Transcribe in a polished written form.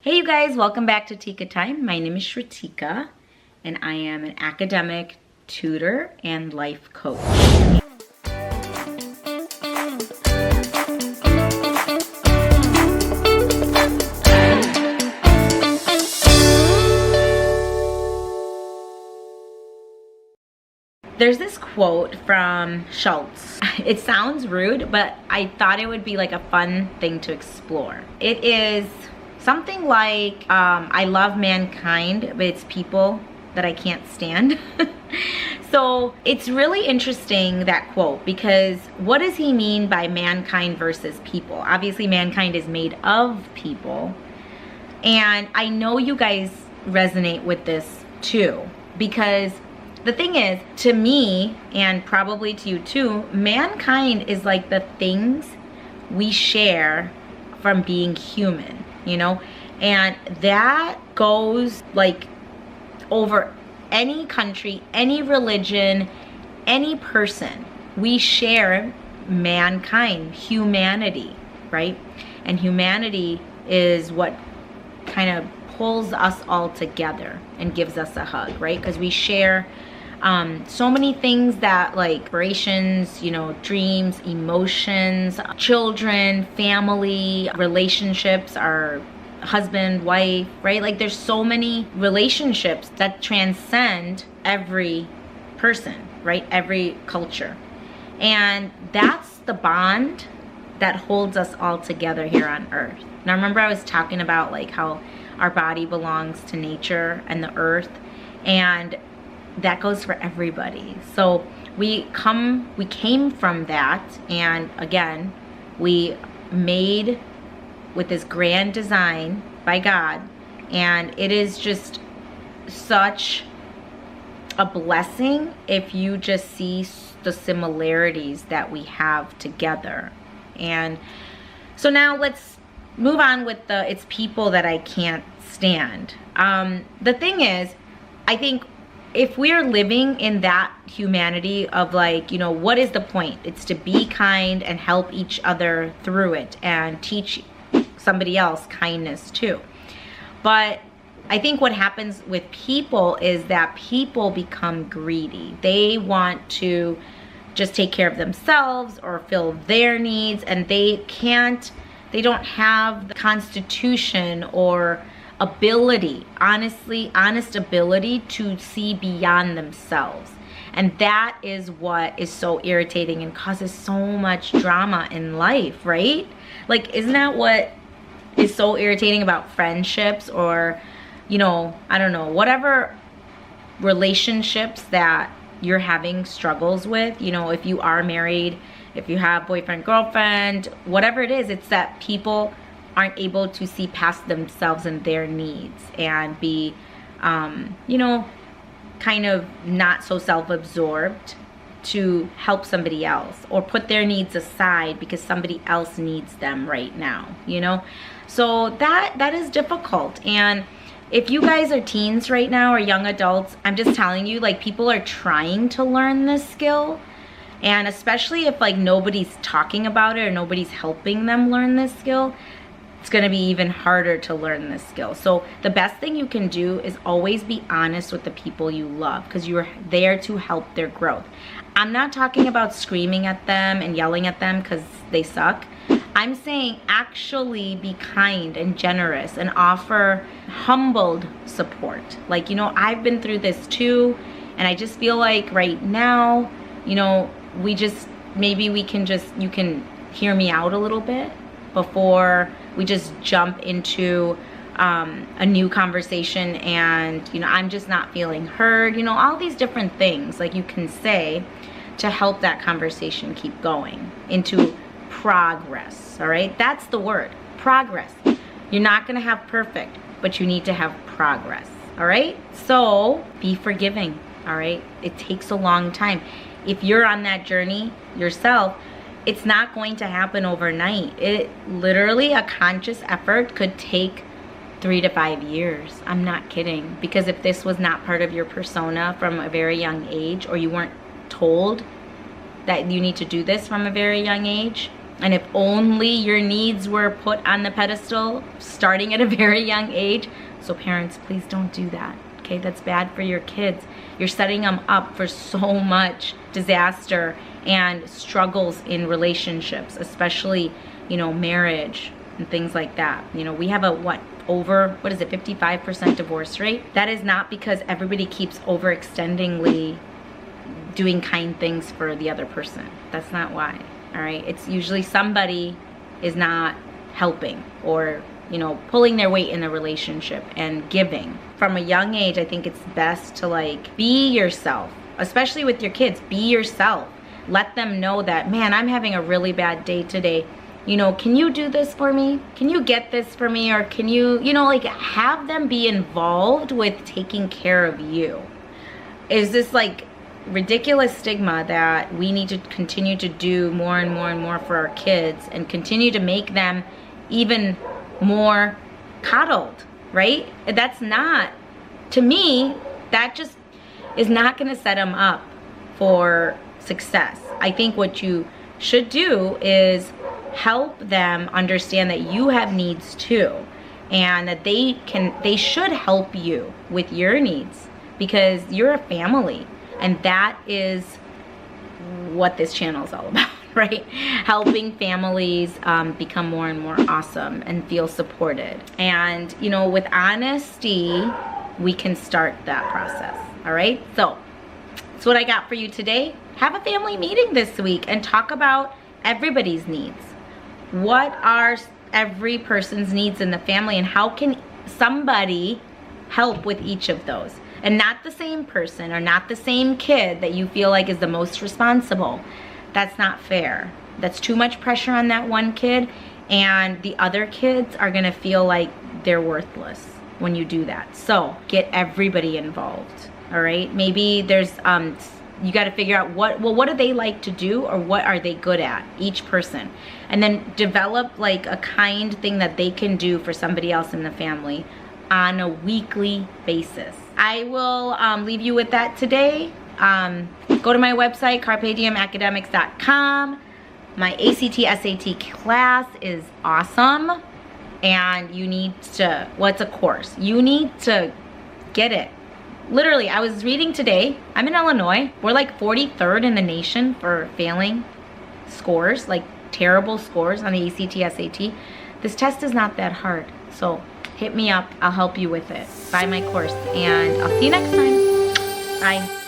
Hey you guys, welcome back to Tika Time. My name is Shratika and I am an academic tutor and life coach. There's this quote from Schultz. It sounds rude, but I thought it would be like a fun thing to explore. It is something like, I love mankind, but it's people that I can't stand. So it's really interesting, that quote, because what does he mean by mankind versus people? Obviously, mankind is made of people. And I know you guys resonate with this too, because the thing is, to me, and probably to you too, mankind is like the things we share from being human. You know, and that goes like over any country, any religion, any person. We share mankind, humanity, right? And humanity is what kind of pulls us all together and gives us a hug, right? Because we share so many things, that like aspirations, you know, dreams, emotions, children, family, relationships, our husband, wife, right? Like there's so many relationships that transcend every person, right? Every culture. And that's the bond that holds us all together here on earth. Now remember I was talking about like how our body belongs to nature and the earth, and that goes for everybody. So we came from that, and again, we made with this grand design by God, and it is just such a blessing if you just see the similarities that we have together. And so now let's move on with the it's people that I can't stand. The thing is, I think if we're living in that humanity of like, you know, what is the point? It's to be kind and help each other through it and teach somebody else kindness too. But I think what happens with people is that people become greedy. They want to just take care of themselves or fill their needs, and they don't have the constitution or ability, honest ability to see beyond themselves. And that is what is so irritating and causes so much drama in life, right? Like, isn't that what is so irritating about friendships, or, you know, I don't know, whatever relationships that you're having struggles with, you know, if you are married, if you have boyfriend, girlfriend, whatever it is, it's that people aren't able to see past themselves and their needs and be, you know, kind of not so self-absorbed to help somebody else, or put their needs aside because somebody else needs them right now, you know? So that is difficult. And if you guys are teens right now or young adults, I'm just telling you, like, people are trying to learn this skill. And especially if like nobody's talking about it or nobody's helping them learn this skill, it's going to be even harder to learn this skill. So the best thing you can do is always be honest with the people you love, because you're there to help their growth. I'm not talking about screaming at them and yelling at them because they suck. I'm saying actually be kind and generous and offer humbled support. Like, you know, I've been through this too, and I just feel like right now, you know, you can hear me out a little bit before we just jump into a new conversation, and, you know, I'm just not feeling heard, you know, all these different things like you can say to help that conversation keep going into progress. All right, that's the word, progress. You're not going to have perfect, but you need to have progress. All right, so be forgiving. All right, it takes a long time. If you're on that journey yourself, it's not going to happen overnight. It literally, a conscious effort could take 3 to 5 years. I'm not kidding. Because if this was not part of your persona from a very young age, or you weren't told that you need to do this from a very young age, And if only your needs were put on the pedestal starting at a very young age. So parents, please don't do that. Okay, that's bad for your kids. You're setting them up for so much disaster and struggles in relationships, especially, you know, marriage and things like that. You know, we have a, over 55% divorce rate. That is not because everybody keeps overextendingly doing kind things for the other person. That's not why, all right? It's usually somebody is not helping or, you know, pulling their weight in the relationship and giving. From a young age, I think it's best to like be yourself, especially with your kids. Be yourself. Let them know that, man, I'm having a really bad day today. You know, can you do this for me? Can you get this for me? Or can you, you know, like have them be involved with taking care of you. Is this like ridiculous stigma that we need to continue to do more and more and more for our kids and continue to make them even more coddled, right? That's not, to me, that just is not going to set them up for success. I think what you should do is help them understand that you have needs too, and that they should help you with your needs because you're a family, and that is what this channel is all about, right? Helping families become more and more awesome and feel supported. And, you know, with honesty, we can start that process, all right? So that's what I got for you today. Have a family meeting this week and talk about everybody's needs. What are every person's needs in the family, and how can somebody help with each of those? And not the same person or not the same kid that you feel like is the most responsible. That's not fair. That's too much pressure on that one kid, and the other kids are gonna feel like they're worthless when you do that. So get everybody involved, all right? Maybe there's, you gotta figure out what do they like to do, or what are they good at, each person. And then develop like a kind thing that they can do for somebody else in the family on a weekly basis. I will leave you with that today. Go to my website, carpediemacademics.com. My ACT SAT class is awesome, and you need to, well, it's a course. You need to get it. Literally, I was reading today, I'm in Illinois. We're like 43rd in the nation for failing scores, like terrible scores on the ACT SAT. This test is not that hard, so hit me up. I'll help you with it. Buy my course, and I'll see you next time. Bye.